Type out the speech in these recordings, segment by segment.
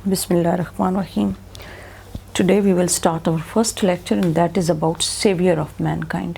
Bismillahirrahmanirrahim. Today we will start our first lecture and that is about savior of mankind.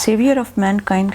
savior of mankind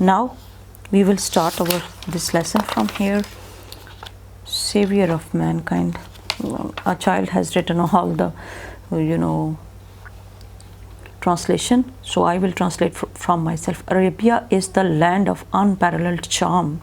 Now we will start this lesson from here. Savior of mankind. A child has written all the translation, so I will translate from myself. Arabia is the land of unparalleled charm.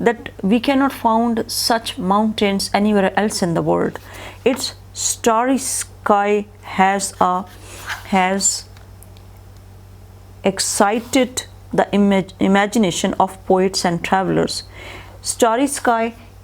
that we cannot find such mountains anywhere else in the world. Its starry sky has excited the imagination of poets and travelers. Starry sky,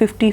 50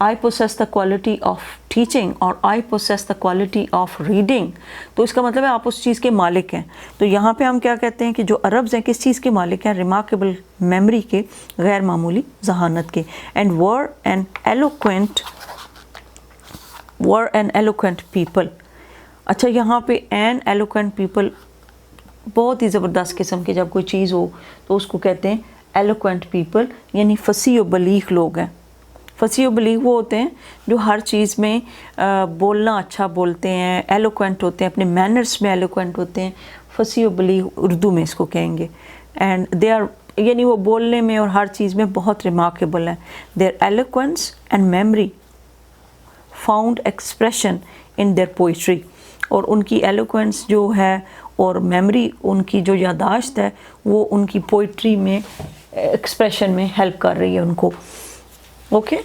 I possess the quality of teaching or I possess the quality of reading, تو اس کا مطلب ہے آپ اس چیز کے مالک ہیں. تو یہاں پہ ہم کیا کہتے ہیں کہ جو عربز ہیں کس چیز کے مالک ہیں؟ ریمارکیبل میموری کے، غیر معمولی ذہانت کے. And were an eloquent people. اچھا یہاں پہ an eloquent people بہت ہی زبردست قسم کے، جب کوئی چیز ہو تو اس کو کہتے ہیں eloquent people، یعنی فصیح و بلیغ لوگ ہیں. فصیح و بلیغ وہ ہوتے ہیں جو ہر چیز میں بولنا اچھا بولتے ہیں، ایلوکوینٹ ہوتے ہیں، اپنے مینرس میں ایلوکوینٹ ہوتے ہیں. فصیح و بلیغ اردو میں اس کو کہیں گے. اینڈ دے آر، یعنی وہ بولنے میں اور ہر چیز میں بہت ریمارکیبل ہیں. Their eloquence and memory found expression in their poetry, اور ان کی ایلوکوینس جو ہے اور میموری، ان کی جو یادداشت ہے وہ ان کی پوئٹری میں ایکسپریشن میں ہیلپ کر رہی ہے ان کو. Okay,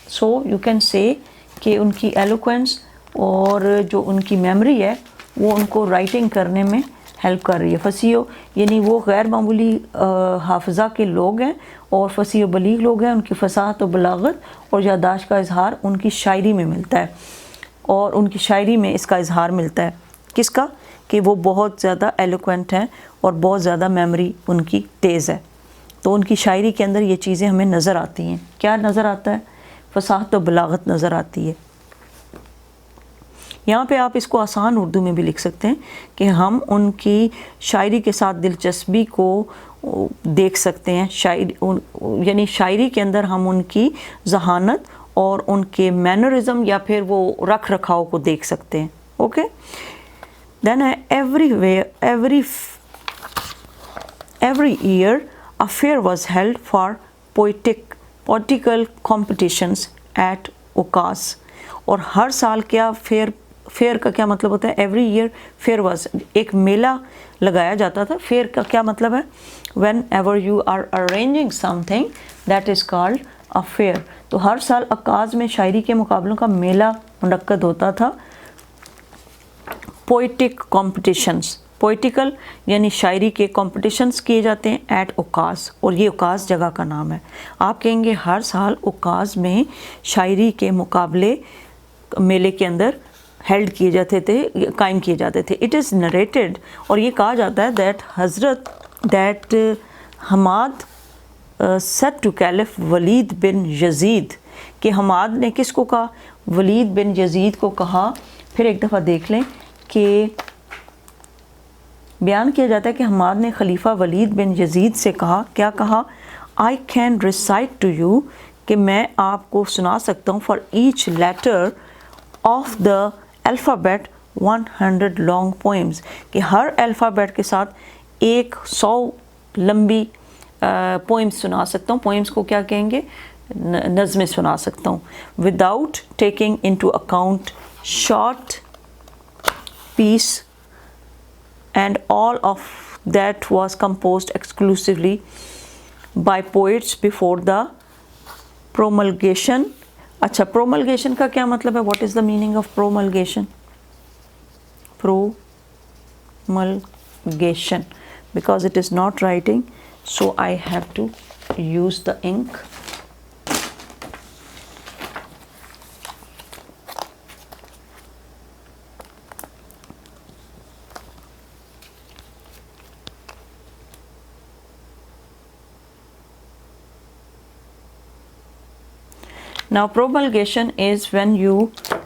so you can say کہ ان کی ایلوکوینس اور جو ان کی میموری ہے وہ ان کو رائٹنگ کرنے میں ہیلپ کر رہی ہے. فصیح یعنی وہ غیر معمولی حافظہ کے لوگ ہیں اور فصیح و بلیغ لوگ ہیں. ان کی فصاحت و بلاغت اور یادداشت کا اظہار ان کی شاعری میں ملتا ہے، اور ان کی شاعری میں اس کا اظہار ملتا ہے. کس کا؟ کہ وہ بہت زیادہ ایلوکوینٹ ہیں اور بہت زیادہ میموری ان کی تیز ہے. تو ان کی شاعری کے اندر یہ چیزیں ہمیں نظر آتی ہیں. کیا نظر آتا ہے؟ فصاحت و بلاغت نظر آتی ہے. یہاں پہ آپ اس کو آسان اردو میں بھی لکھ سکتے ہیں کہ ہم ان کی شاعری کے ساتھ دلچسپی کو دیکھ سکتے ہیں. یعنی شاعری کے اندر ہم ان کی ذہانت اور ان کے مینرزم یا پھر وہ رکھ رکھاؤ کو دیکھ سکتے ہیں. Okay, then every year a fair was held for poetical competitions at Ukaz. اور ہر سال کیا فیئر کا کیا مطلب ہوتا ہے؟ ایوری ایئر فیئر واز، ایک میلہ لگایا جاتا تھا. فیئر کا کیا مطلب ہے؟ Whenever you are arranging something that is called a fair. تو ہر سال عکاظ میں شاعری کے مقابلوں کا میلہ منعقد ہوتا تھا. پوئٹک کمپٹیشنز، پوئٹیکل یعنی شاعری کے کمپٹیشنز کیے جاتے ہیں ایٹ اوکاز، اور یہ اوکاز جگہ کا نام ہے. آپ کہیں گے ہر سال اوکاز میں شاعری کے مقابلے میلے کے اندر ہیلڈ کیے جاتے تھے، قائم کیے جاتے تھے. اٹ از نریٹڈ، اور یہ کہا جاتا ہے that Hammad said to caliph Walid bin Yazid, کہ حماد نے کس کو کہا؟ ولید بن یزید کو کہا. پھر ایک دفعہ دیکھ لیں کہ بیان کیا جاتا ہے کہ حماد نے خلیفہ ولید بن یزید سے کہا، کیا کہا؟ I can recite to you، کہ میں آپ کو سنا سکتا ہوں for each letter of the alphabet 100 long poems، کہ ہر الفابیٹ کے ساتھ 100 لمبی پوئمس سنا سکتا ہوں. پوئمس کو کیا کہیں گے؟ نظمیں سنا سکتا ہوں. without taking into account short piece and all of that was composed exclusively by poets before the promulgation. اچھا، promulgation کا کیا مطلب ہے؟ what is the meaning of promulgation? Promulgation, because it is not writing, so I have to use the ink. Now promulgation is when you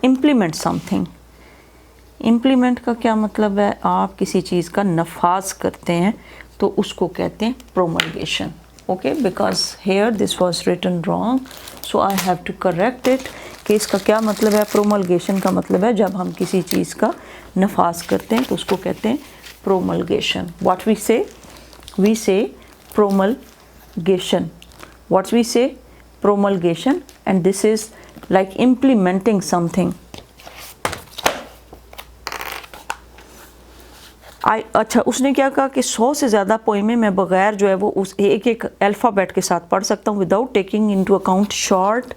implement something. implement کا کیا مطلب ہے؟ آپ کسی چیز کا نفاذ کرتے ہیں تو اس کو کہتے ہیں promulgation. Okay, because here this was written wrong, so I have to correct it. کہ اس کا کیا مطلب ہے؟ promulgation کا مطلب ہے جب ہم کسی چیز کا نفاذ کرتے ہیں تو اس کو کہتے ہیں promulgation. What we say? We say promulgation. What we say? Promulgation, and this is like implementing something. اچھا، اس نے کیا کہا کہ 100 سے زیادہ پوئمیں میں بغیر جو ہے وہ اس ایک الفابیٹ کے ساتھ پڑھ سکتا ہوں without taking into account short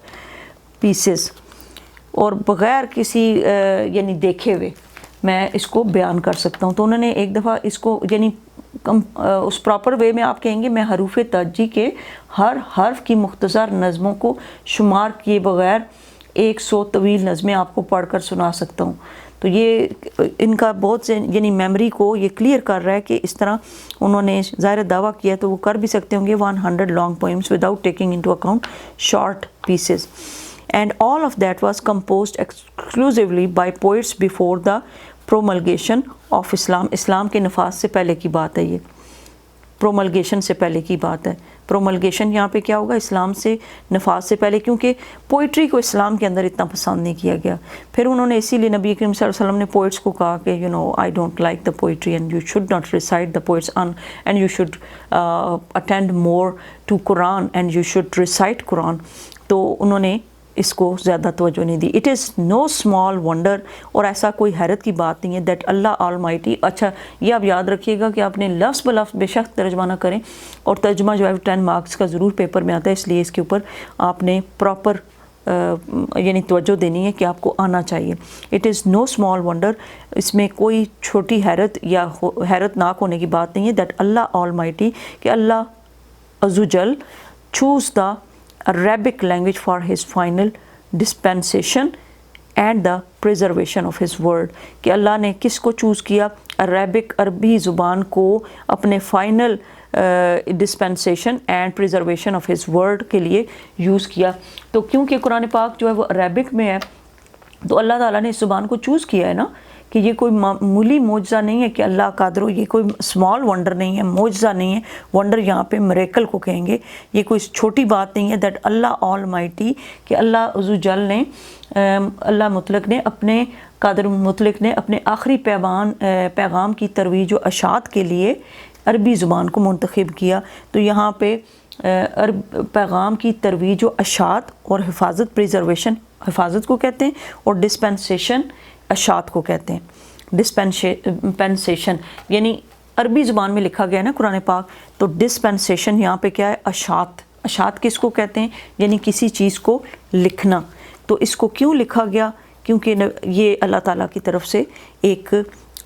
pieces، اور بغیر کسی یعنی دیکھے ہوئے میں اس کو بیان کر سکتا ہوں. تو انہوں نے ایک دفعہ اس کو یعنی اس پراپر وے میں آپ کہیں گے میں حروف تہجی کے ہر حرف کی مختصر نظموں کو شمار کیے بغیر 100 طویل نظمیں آپ کو پڑھ کر سنا سکتا ہوں. تو یہ ان کا بہت سے یعنی میموری کو یہ کلیئر کر رہا ہے کہ اس طرح انہوں نے ظاہر دعویٰ کیا تو وہ کر بھی سکتے ہوں گے 100 long poems without taking into account short pieces. And all of that was composed exclusively by poets before the promulgation of Islam. اسلام کے نفاذ سے پہلے کی بات ہے، یہ پروملگیشن سے پہلے کی بات ہے. پروملگیشن یہاں پہ کیا ہوگا؟ اسلام سے نفاذ سے پہلے، کیونکہ پوئٹری کو اسلام کے اندر اتنا پسند نہیں کیا گیا. پھر انہوں نے اسی لیے نبی کریم صلی اللہ علیہ وسلم نے پوئٹس کو کہا کہ I don't like the poetry and you should not recite the poets and you should attend more to Quran and you should recite Quran. تو انہوں نے اس کو زیادہ توجہ نہیں دی. It is no small wonder, اور ایسا کوئی حیرت کی بات نہیں ہے دیٹ اللہ آلمائٹی. اچھا یہ آپ یاد رکھیے گا کہ آپ نے لفظ بلفظ بے شک ترجمہ نہ کریں، اور ترجمہ جو ہے 10 مارکس کا ضرور پیپر میں آتا ہے، اس لیے اس کے اوپر آپ نے پراپر یعنی توجہ دینی ہے کہ آپ کو آنا چاہیے. It is no small wonder, اس میں کوئی چھوٹی حیرت یا حیرت ناک ہونے کی بات نہیں ہے دیٹ اللہ آلمائٹی کہ اللہ عز و جل choose the Arabic language for his final dispensation and the preservation of his word. کہ اللہ نے کس کو چوز کیا؟ عربی زبان کو اپنے final dispensation and preservation of his word کے لیے یوز کیا. تو کیونکہ قرآن پاک جو ہے وہ عربک میں ہے تو اللہ تعالیٰ نے اس زبان کو چوز کیا ہے نا، کہ یہ کوئی معمولی معجزہ نہیں ہے کہ اللہ قادر ہو، یہ کوئی اسمال ونڈر نہیں ہے، معجزہ نہیں ہے. ونڈر یہاں پہ میریکل کو کہیں گے. یہ کوئی چھوٹی بات نہیں ہے دیٹ اللہ آل مائٹی کہ اللہ عز و جل نے اللہ مطلق نے اپنے قادر مطلق نے اپنے آخری پیغام کی ترویج و اشاعت کے لیے عربی زبان کو منتخب کیا. تو یہاں پہ پیغام کی ترویج و اشاعت اور حفاظت، پریزرویشن حفاظت کو کہتے ہیں، اور ڈسپینسیشن اشاعت کو کہتے ہیں. ڈسپینسیشن یعنی عربی زبان میں لکھا گیا ہے نا قرآن پاک، تو ڈسپینسیشن یہاں پہ کیا ہے؟ اشاعت. اشاعت کس کو کہتے ہیں؟ یعنی کسی چیز کو لکھنا. تو اس کو کیوں لکھا گیا؟ کیونکہ یہ اللہ تعالیٰ کی طرف سے ایک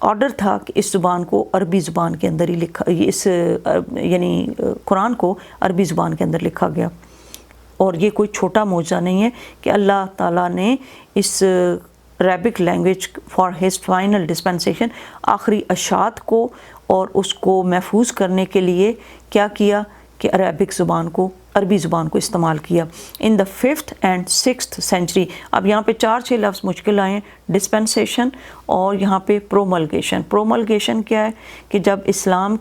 آرڈر تھا کہ اس زبان کو عربی زبان کے اندر ہی لکھا، اس یعنی قرآن کو عربی زبان کے اندر لکھا گیا. اور یہ کوئی چھوٹا معجزہ نہیں ہے کہ اللہ تعالیٰ نے اس Arabic language for his final dispensation آخری اشاعت کو اور اس کو محفوظ کرنے کے لیے کیا کیا کہ عربک زبان کو، عربی زبان کو استعمال کیا. ان دا 5th and 6th century. اب یہاں پہ 4-6 لفظ مشکل آئے ہیں، ڈسپینسیشن اور یہاں پہ پروملگیشن. پروملگیشن کیا ہے کہ جب اسلام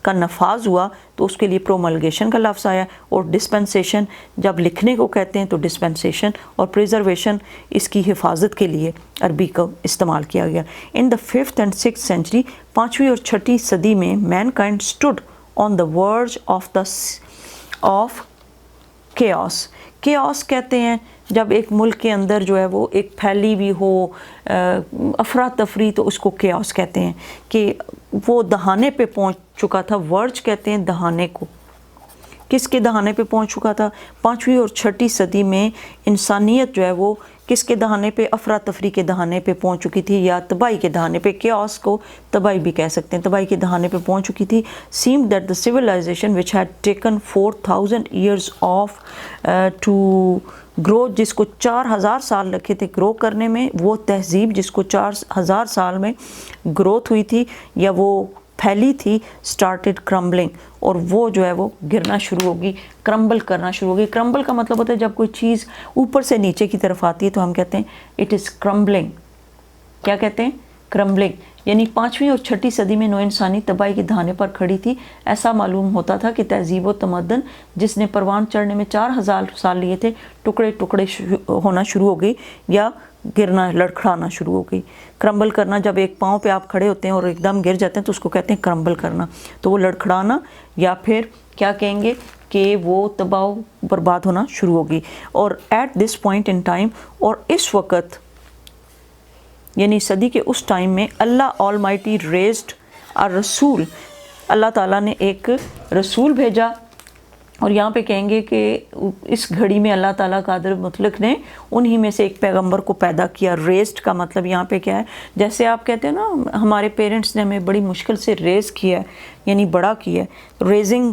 کا نفاذ ہوا تو اس کے لیے پروملگیشن کا لفظ آیا، اور ڈسپینسیشن جب لکھنے کو کہتے ہیں تو ڈسپینسیشن، اور پریزرویشن اس کی حفاظت کے لیے عربی کو استعمال کیا گیا. ان دا 5th and 6th century 5ویں اور 6ٹھی صدی میں mankind stood on the verge of chaos. Chaos کہتے ہیں جب ایک ملک کے اندر جو ہے وہ ایک پھیلی بھی ہو افراتفری، تو اس کو کیوس کہتے ہیں کہ وہ دہانے پہ پہنچ چکا تھا. ورج کہتے ہیں دہانے کو. کس کے دہانے پہ پہنچ چکا تھا؟ 5ویں اور 6ٹھی صدی میں انسانیت جو ہے وہ کس کے دہانے پہ؟ افراتفری کے دہانے پہ پہنچ چکی تھی، یا تباہی کے دہانے پہ. کیوس کو تباہی بھی کہہ سکتے ہیں، تباہی کے دہانے پہ پہنچ چکی تھی. Same that the civilization which had taken 4000 years of to grow, جس کو 4000 سال لگے تھے گرو کرنے میں، وہ تہذیب جس کو 4000 سال میں گروتھ ہوئی تھی یا وہ پھیلی تھی، سٹارٹڈ کرمبلنگ، اور وہ جو ہے وہ گرنا شروع ہوگی، کرمبل کرنا شروع ہوگی. کرمبل کا مطلب ہوتا ہے جب کوئی چیز اوپر سے نیچے کی طرف آتی ہے تو ہم کہتے ہیں اٹ از کرمبلنگ. کیا کہتے ہیں؟ کرمبلنگ. یعنی 5ویں اور 6ٹھی صدی میں نو انسانی تباہی کے دہانے پر کھڑی تھی. ایسا معلوم ہوتا تھا کہ تہذیب و تمدن جس نے پروان چڑھنے میں 4000 سال لیے تھے، ٹکڑے ٹکڑے ہونا شروع ہو گئی یا گرنا، لڑکھڑانا شروع ہو گئی. کرمبل کرنا، جب ایک پاؤں پہ آپ کھڑے ہوتے ہیں اور ایک دم گر جاتے ہیں تو اس کو کہتے ہیں کرمبل کرنا. تو وہ لڑکھڑانا یا پھر کیا کہیں گے کہ وہ تباہ و برباد ہونا شروع ہوگی. اور at this point in time, اور اس وقت یعنی صدی کے اس ٹائم میں، اللہ آل مائٹی ریزڈ ا رسول، اللہ تعالیٰ نے ایک رسول بھیجا. اور یہاں پہ کہیں گے کہ اس گھڑی میں اللہ تعالیٰ قادر مطلق نے انہی میں سے ایک پیغمبر کو پیدا کیا. ریزڈ کا مطلب یہاں پہ کیا ہے؟ جیسے آپ کہتے ہیں نا ہمارے پیرنٹس نے ہمیں بڑی مشکل سے ریز کیا ہے، یعنی بڑا کیا ہے. ریزنگ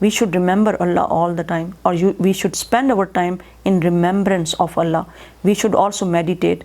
We should remember Allah all the time, or we should spend our time in remembrance of Allah. We should also meditate.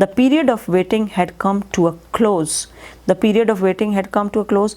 The period of waiting had come to a close. The period of waiting had come to a close,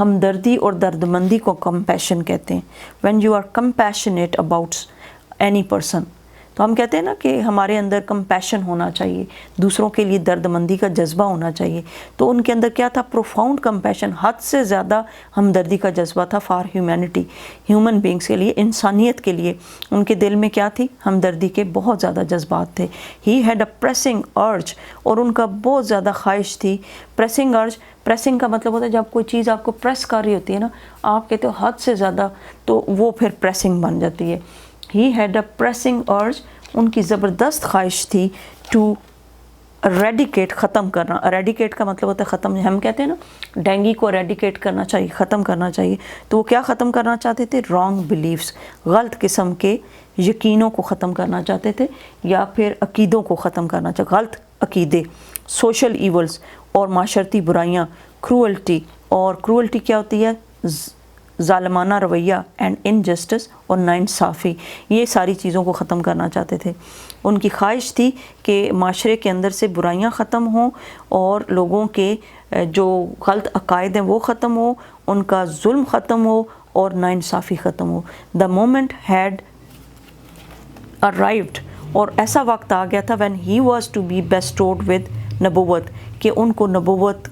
ہمدردی اور دردمندی کو compassion کہتے ہیں. When you are compassionate about any person, تو ہم کہتے ہیں نا کہ ہمارے اندر کمپیشن ہونا چاہیے، دوسروں کے لیے درد مندی کا جذبہ ہونا چاہیے. تو ان کے اندر کیا تھا؟ پروفاؤنڈ کمپیشن، حد سے زیادہ ہمدردی کا جذبہ تھا فار ہیومینٹی، ہیومن بینگس کے لیے، انسانیت کے لیے. ان کے دل میں کیا تھی؟ ہمدردی کے بہت زیادہ جذبات تھے. ہی ہیڈ اے پریسنگ ارج، اور ان کا بہت زیادہ خواہش تھی. پریسنگ ارج، پریسنگ کا مطلب ہوتا ہے جب کوئی چیز آپ کو پریس کر رہی ہوتی ہے نا، آپ کہتے ہو حد سے زیادہ، تو وہ پھر پریسنگ بن جاتی ہے. ہی ہیڈ اے پریسنگ ارج، ان کی زبردست خواہش تھی ٹو اریڈیکیٹ، ختم کرنا. اریڈیکیٹ کا مطلب ہوتا ہے ختم. ہم کہتے ہیں نا ڈینگی کو اریڈیکیٹ کرنا چاہیے، ختم کرنا چاہیے. تو وہ کیا ختم کرنا چاہتے تھے؟ رانگ بلیفس، غلط قسم کے یقینوں کو ختم کرنا چاہتے تھے، یا پھر عقیدوں کو ختم کرنا چاہتے، غلط عقیدے. سوشل ایولز، اور معاشرتی برائیاں. کروئلٹی، اور کروئلٹی کیا ہوتی ہے؟ ظالمانہ رویہ. اینڈ انجسٹس، اور ناانصافی. یہ ساری چیزوں کو ختم کرنا چاہتے تھے. ان کی خواہش تھی کہ معاشرے کے اندر سے برائیاں ختم ہوں، اور لوگوں کے جو غلط عقائد ہیں وہ ختم ہو، ان کا ظلم ختم ہو، اور ناانصافی ختم ہو. دا مومنٹ ہیڈ ارائیوڈ، اور ایسا وقت آ گیا تھا when he was to be bestowed with نبوت، کہ ان کو نبوت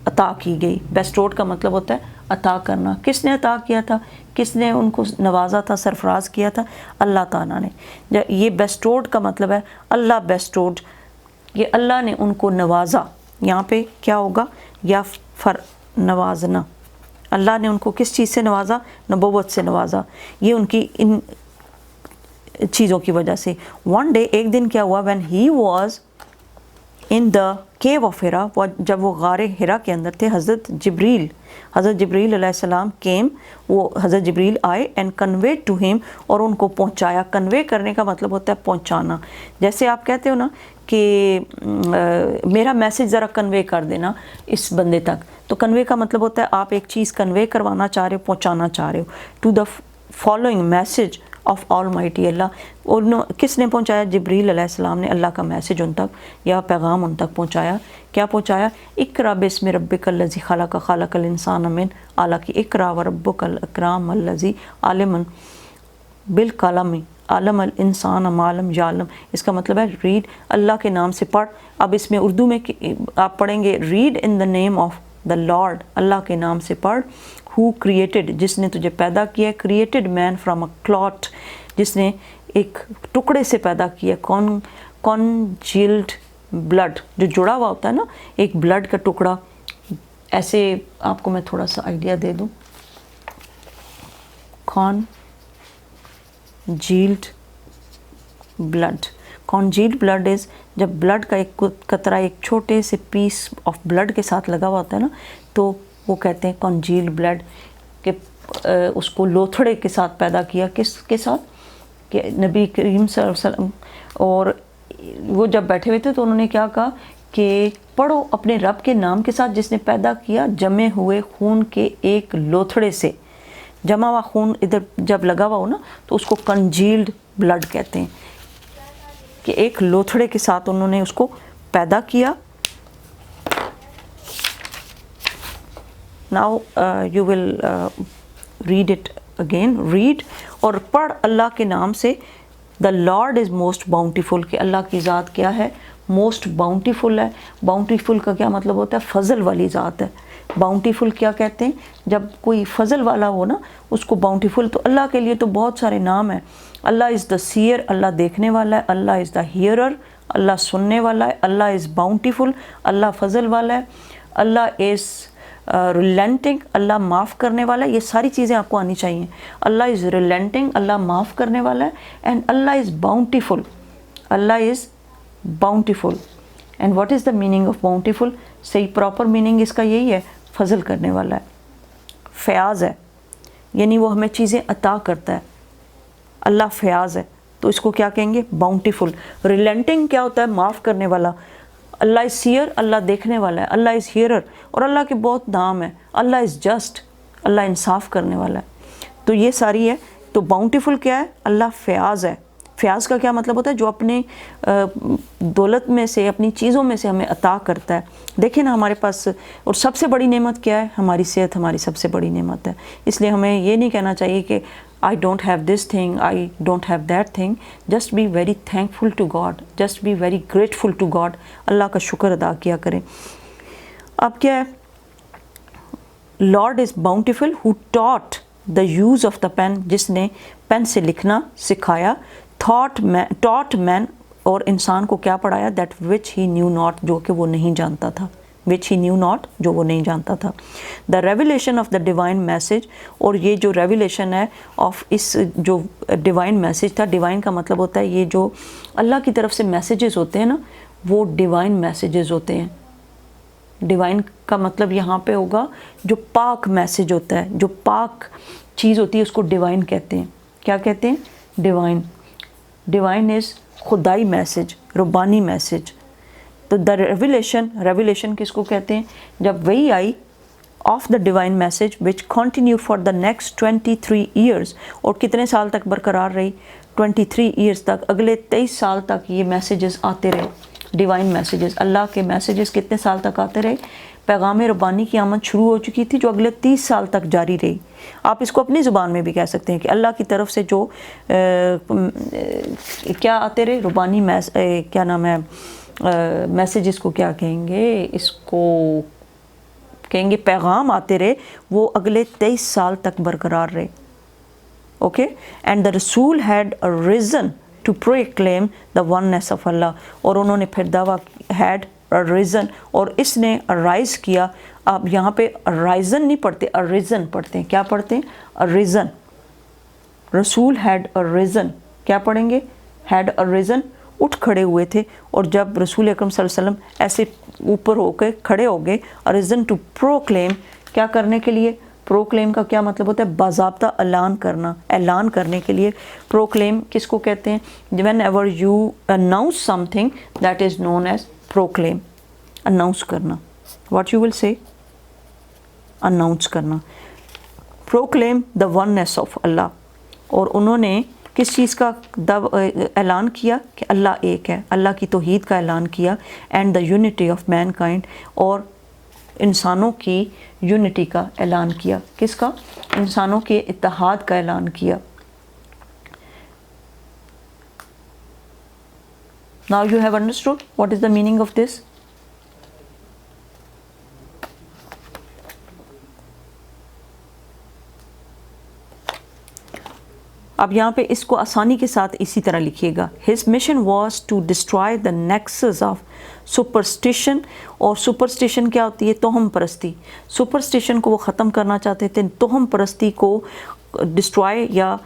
عطا کی گئی. بیسٹوڈ کا مطلب ہوتا ہے عطا کرنا. کس نے عطا کیا تھا؟ کس نے ان کو نوازا تھا، سرفراز کیا تھا؟ اللہ تعالیٰ نے. یہ بیسٹوڈ کا مطلب ہے اللہ بیسٹوڈ، یہ اللہ نے ان کو نوازا. یہاں پہ کیا ہوگا؟ یا نوازنا. اللہ نے ان کو کس چیز سے نوازا؟ نبوت سے نوازا. یہ ان کی ان چیزوں کی وجہ سے. ون ڈے، ایک دن کیا ہوا؟ when he was in the cave of Hira، جب وہ غار ہرا کے اندر تھے، حضرت جبریل علیہ السلام came، وہ حضرت جبریل آئے and conveyed to him، اور ان کو پہنچایا. کنوے کرنے کا مطلب ہوتا ہے پہنچانا. جیسے آپ کہتے ہو نا کہ میرا میسج ذرا کنوے کر دینا اس بندے تک، تو کنوے کا مطلب ہوتا ہے آپ ایک چیز کنوے کروانا چاہ رہے ہو، پہنچانا چاہ رہے ہو. To the following message of almighty Allah. کس نے پہنچایا؟ جبریل علیہ السلام نے اللہ کا میسج ان تک، یا پیغام ان تک پہنچایا. کیا پہنچایا؟ اقرا بسم ربک الذی خلق، خلق الانسان من علق. اقرا وربک الاکرم الذی علم بالقلم علم الانسان ما لم یعلم. اس کا مطلب ہے ریڈ، اللہ کے نام سے پڑھ. اب اس میں اردو میں آپ پڑھیں گے read in the name of the lord, اللہ کے نام سے پڑھ. ہو کریٹڈ، جس نے تجھے پیدا کیا. Created man from a client, جس نے ایک ٹکڑے سے پیدا کیا. کانجیلڈ بلڈ، جو جڑا ہوا ہوتا ہے نا ایک بلڈ کا ٹکڑا. ایسے آپ کو میں تھوڑا سا آئیڈیا دے دوں. کانجیلڈ بلڈ از جب بلڈ کا ایک قطرہ ایک چھوٹے سے پیس آف بلڈ کے ساتھ لگا ہوا ہوتا ہے نا، تو وہ کہتے ہیں کانجیلڈ بلڈ. کہ اس کو لوتھڑے کے ساتھ پیدا کیا. کس کے ساتھ؟ کہ نبی کریم صلی اللہ علیہ وسلم. اور وہ جب بیٹھے ہوئے تھے تو انہوں نے کیا کہا کہ پڑھو اپنے رب کے نام کے ساتھ جس نے پیدا کیا جمے ہوئے خون کے ایک لوتھڑے سے. جمع ہوا خون ادھر جب لگا ہوا ہو نا تو اس کو کنجیلڈ بلڈ کہتے ہیں، کہ ایک لوتھڑے کے ساتھ انہوں نے اس کو پیدا کیا. Now you will read it again. read اور پڑھ اللہ کے نام سے. The Lord is most bountiful، کہ اللہ کی ذات کیا ہے؟ موسٹ باؤنٹیفل ہے. باؤنٹیفل کا کیا مطلب ہوتا ہے؟ فضل والی ذات ہے. باؤنٹیفل کیا کہتے ہیں؟ جب کوئی فضل والا ہو نا اس کو باؤنٹیفل. تو اللہ کے لیے تو بہت سارے نام ہیں. اللہ از دا سیئر، اللہ دیکھنے والا ہے. اللہ از دا ہیئرر، اللہ سننے والا ہے. اللہ از باؤنٹیفل، اللہ فضل والا ہے. اللہ از ریلینٹنگ، اللہ معاف کرنے والا ہے. یہ ساری چیزیں آپ کو آنی چاہیے. اللہ از ریلینٹنگ، اللہ معاف کرنے والا ہے. And Allah is bountiful, Allah is bountiful. And what is the meaning of bountiful? صحیح پراپر میننگ اس کا یہی ہے، فضل کرنے والا ہے، فیاض ہے. یعنی وہ ہمیں چیزیں عطا کرتا ہے. اللہ فیاض ہے تو اس کو کیا کہیں گے؟ باؤنٹیفل. ریلینٹنگ کیا ہوتا ہے؟ معاف کرنے والا. اللہ از سیئر، اللہ دیکھنے والا ہے. اللہ از ہیئرر، اور اللہ کے بہت نام ہیں. اللہ از جسٹ، اللہ انصاف کرنے والا ہے. تو یہ ساری ہے. تو باؤنٹیفل کیا ہے؟ اللہ فیاض ہے. فیاض کا کیا مطلب ہوتا ہے؟ جو اپنے دولت میں سے، اپنی چیزوں میں سے ہمیں عطا کرتا ہے. دیکھیں نا ہمارے پاس، اور سب سے بڑی نعمت کیا ہے؟ ہماری صحت ہماری سب سے بڑی نعمت ہے. اس لیے ہمیں یہ نہیں کہنا چاہیے کہ I don't have this thing, I don't have that thing. Just be very thankful to God. Just be very grateful to God. اللہ کا شکر ادا کیا کریں. اب کیا ہے؟ Lord is bountiful who taught the use of the pen. جس نے پین سے لکھنا سکھایا. taught man اور انسان کو کیا پڑھایا؟ That which he knew not, جو کہ وہ نہیں جانتا تھا. which he knew not, جو وہ نہیں جانتا تھا. the revelation of the divine message. اور یہ جو revelation ہے of اس جو divine message تھا. divine کا مطلب ہوتا ہے یہ جو اللہ کی طرف سے messages ہوتے ہیں نا، وہ divine messages ہوتے ہیں. ڈیوائن کا مطلب یہاں پہ ہوگا جو پاک میسج ہوتا ہے، جو پاک چیز ہوتی ہے اس کو ڈیوائن کہتے ہیں. کیا کہتے ہیں؟ ڈیوائن. ڈیوائن از خدائی میسج، ربانی میسج. تو دا ریویلیشن کس کو کہتے ہیں؟ جب وہی آئی of the divine message which continue for the next 23 years. اور کتنے سال تک برقرار رہی؟ 23 ایئرس تک. اگلے 23 سال تک یہ میسیجز آتے رہے. ڈیوائن میسیجز، اللہ کے میسیجز کتنے سال تک آتے رہے؟ پیغام ربانی کی آمد شروع ہو چکی تھی جو اگلے 30 سال تک جاری رہی. آپ اس کو اپنی زبان میں بھی کہہ سکتے ہیں کہ اللہ کی طرف سے جو کیا آتے رہے؟ ربانی کیا نام ہے میسیجز کو کیا کہیں گے؟ اس کو کہیں گے پیغام آتے رہے، وہ اگلے 23 سال تک برقرار رہے. اوکے. اینڈ دا رسول had reason to proclaim the oneness of اللہ. اور انہوں نے پھر دعویٰ ہیڈ ریزن، اور اس نے رائز کیا. اب یہاں پہ رائزن نہیں پڑھتے، ریزن پڑھتے ہیں. کیا پڑھتے ہیں؟ ریزن. رسول ہیڈ ریزن. کیا پڑھیں گے؟ Head reason. اٹھ کھڑے ہوئے تھے. اور جب رسول اکرم صلی اللہ علیہ وسلم ایسے اوپر ہو کے کھڑے ہو گئے، ریزن ٹو پروکلیم، کیا کرنے کے لیے؟ پروکلیم کا کیا مطلب ہوتا ہے؟ باضابطہ اعلان کرنا، اعلان کرنے کے لیے. پروکلیم کس کو کہتے ہیں؟ Whenever you announce something that is known as proclaim. Announce کرنا. What you will say? Announce کرنا. پروکلیم دا وننس آف اللہ. اور انہوں نے کس چیز کا اعلان کیا؟ کہ اللہ ایک ہے. اللہ کی توحید کا اعلان کیا. And the unity of mankind. اور انسانوں کی یونٹی کا اعلان کیا. کس کا؟ انسانوں کے اتحاد کا اعلان کیا. Now you have understood what is the meaning of this? اب یہاں پہ اس کو آسانی کے ساتھ اسی طرح لکھیے گا. His mission was to destroy the nexus of superstition. اور سپرسٹیشن کیا ہوتی ہے؟ توہم پرستی. سپرسٹیشن کو وہ ختم کرنا چاہتے تھے، توہم پرستی کو ڈسٹرائے یا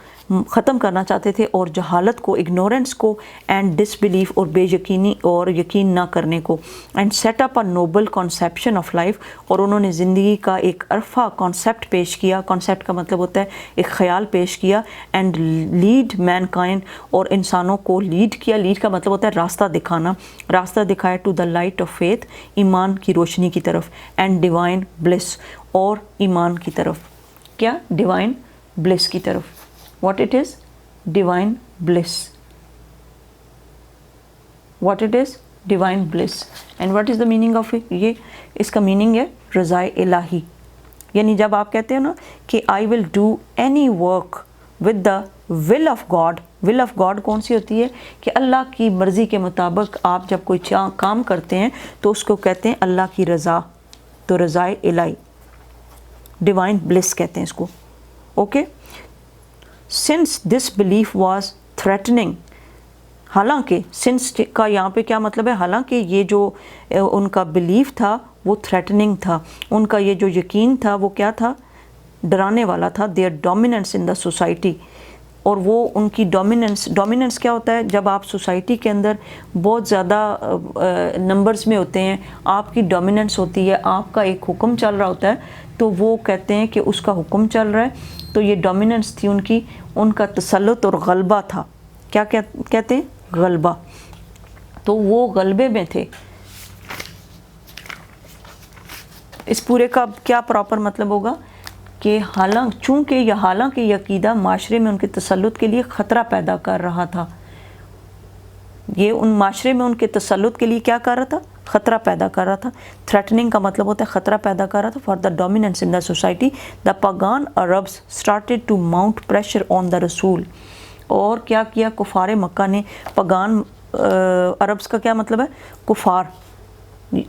ختم کرنا چاہتے تھے، اور جہالت کو، اگنورنس کو، اینڈ ڈس بلیف اور بے یقینی اور یقین نہ کرنے کو. And set up a noble conception of life. اور انہوں نے زندگی کا ایک عرفہ کانسیپٹ پیش کیا. کانسیپٹ کا مطلب ہوتا ہے ایک خیال پیش کیا. And lead mankind. اور انسانوں کو لیڈ کیا. لیڈ کا مطلب ہوتا ہے راستہ دکھانا. راستہ دکھایا to the light of faith, ایمان کی روشنی کی طرف. And divine bliss. اور ایمان کی طرف. کیا؟ ڈیوائن بلس کی طرف. What it is? Divine bliss. What it is? Divine bliss. And what is the meaning of it? یہ اس کا meaning ہے رضائے الہی. یعنی جب آپ کہتے ہیں نا کہ I will do any work with the will of God. will of God کون سی ہوتی ہے؟ کہ اللہ کی مرضی کے مطابق آپ جب کوئی کام کرتے ہیں تو اس کو کہتے ہیں اللہ کی رضا. تو رضائے الہی، ڈیوائن بلس کہتے ہیں اس کو. Okay. Since this belief was threatening. حالانکہ since کا یہاں پہ کیا مطلب ہے؟ حالانکہ یہ جو ان کا بلیف تھا وہ threatening تھا. ان کا یہ جو یقین تھا وہ کیا تھا؟ ڈرانے والا تھا. their dominance in the society. اور وہ ان کی ڈومیننس کیا ہوتا ہے؟ جب آپ سوسائٹی کے اندر بہت زیادہ نمبرز میں ہوتے ہیں، آپ کی ڈومیننس ہوتی ہے، آپ کا ایک حکم چل رہا ہوتا ہے، تو وہ کہتے ہیں کہ اس کا حکم چل رہا ہے. تو یہ ڈومیننس تھی ان کی، ان کا تسلط اور غلبہ تھا. کیا کہتے ہیں؟ غلبہ. تو وہ غلبے میں تھے. اس پورے کا کیا پراپر مطلب ہوگا؟ کہ حالانکہ یہ عقیدہ معاشرے میں ان کے تسلط کے لیے خطرہ پیدا کر رہا تھا. یہ ان معاشرے میں ان کے تسلط کے لیے کیا کر رہا تھا؟ خطرہ پیدا کر رہا تھا. تھریٹننگ کا مطلب ہوتا ہے خطرہ پیدا کر رہا تھا. For the dominance in the society the pagan Arabs started to mount pressure on the رسول. اور کیا کیا کفار مکہ نے؟ پاگان عربس کا کیا مطلب ہے؟ کفار،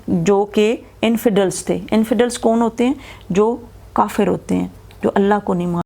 جو کہ انفیڈلس تھے. انفیڈلس کون ہوتے ہیں؟ جو کافر ہوتے ہیں، جو اللہ کو نہیں مانتے.